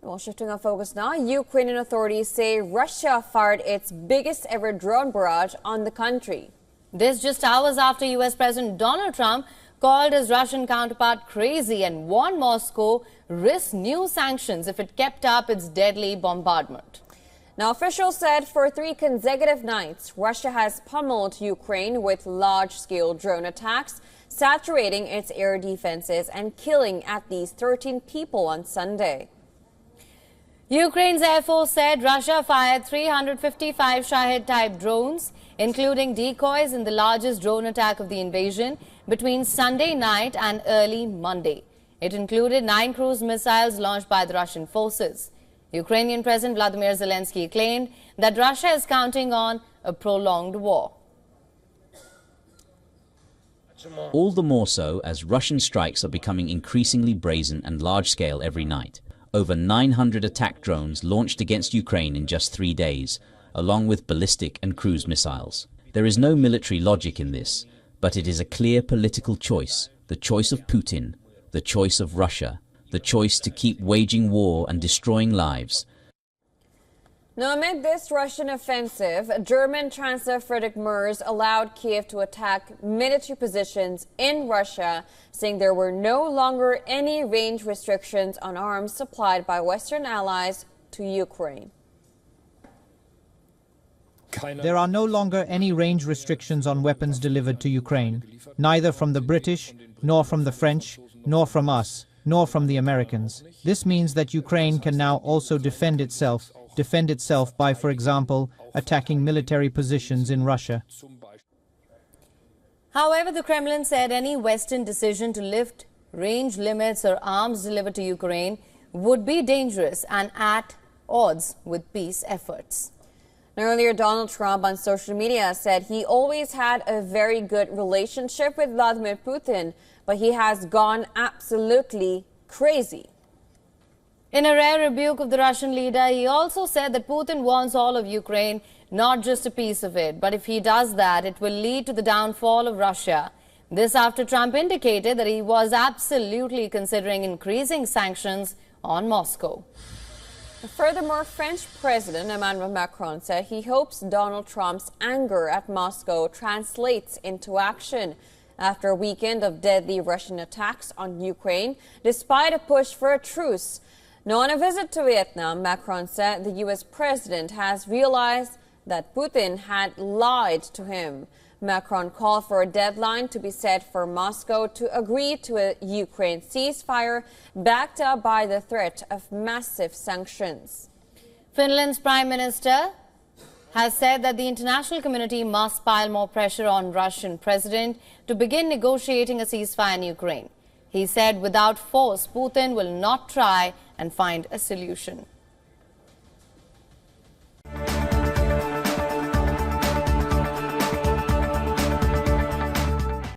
Well, shifting our focus now, Ukrainian authorities say Russia fired its biggest ever drone barrage on the country. This just hours after U.S. President Donald Trump called his Russian counterpart crazy and warned Moscow risk new sanctions if it kept up its deadly bombardment. Now, officials said for 3 consecutive nights, Russia has pummeled Ukraine with large-scale drone attacks, saturating its air defenses and killing at least 13 people on Sunday. Ukraine's Air Force said Russia fired 355 Shahed-type drones, including decoys, in the largest drone attack of the invasion between Sunday night and early Monday. It included 9 cruise missiles launched by the Russian forces. Ukrainian President Vladimir Zelensky claimed that Russia is counting on a prolonged war. All the more so as Russian strikes are becoming increasingly brazen and large-scale every night. Over 900 attack drones launched against Ukraine in just 3 days, along with ballistic and cruise missiles. There is no military logic in this, but it is a clear political choice, the choice of Putin, the choice of Russia, the choice to keep waging war and destroying lives. Now, amid this Russian offensive, German Chancellor Friedrich Merz allowed Kiev to attack military positions in Russia, saying there were no longer any range restrictions on arms supplied by Western allies to Ukraine. There are no longer any range restrictions on weapons delivered to Ukraine, neither from the British, nor from the French, nor from us, nor from the Americans. This means that Ukraine can now also defend itself by, for example, attacking military positions in Russia. However, the Kremlin said any Western decision to lift range limits or arms delivered to Ukraine would be dangerous and at odds with peace efforts. Earlier, Donald Trump on social media said he always had a very good relationship with Vladimir Putin, but he has gone absolutely crazy. In a rare rebuke of the Russian leader, he also said that Putin wants all of Ukraine, not just a piece of it. But if he does that, it will lead to the downfall of Russia. This after Trump indicated that he was absolutely considering increasing sanctions on Moscow. Furthermore, French President Emmanuel Macron said he hopes Donald Trump's anger at Moscow translates into action after a weekend of deadly Russian attacks on Ukraine, despite a push for a truce. Now, on a visit to Vietnam, Macron said the U.S. president has realized that Putin had lied to him. Macron called for a deadline to be set for Moscow to agree to a Ukraine ceasefire backed up by the threat of massive sanctions. Finland's Prime Minister has said that the international community must pile more pressure on Russian president to begin negotiating a ceasefire in Ukraine. He said without force, Putin will not try and find a solution.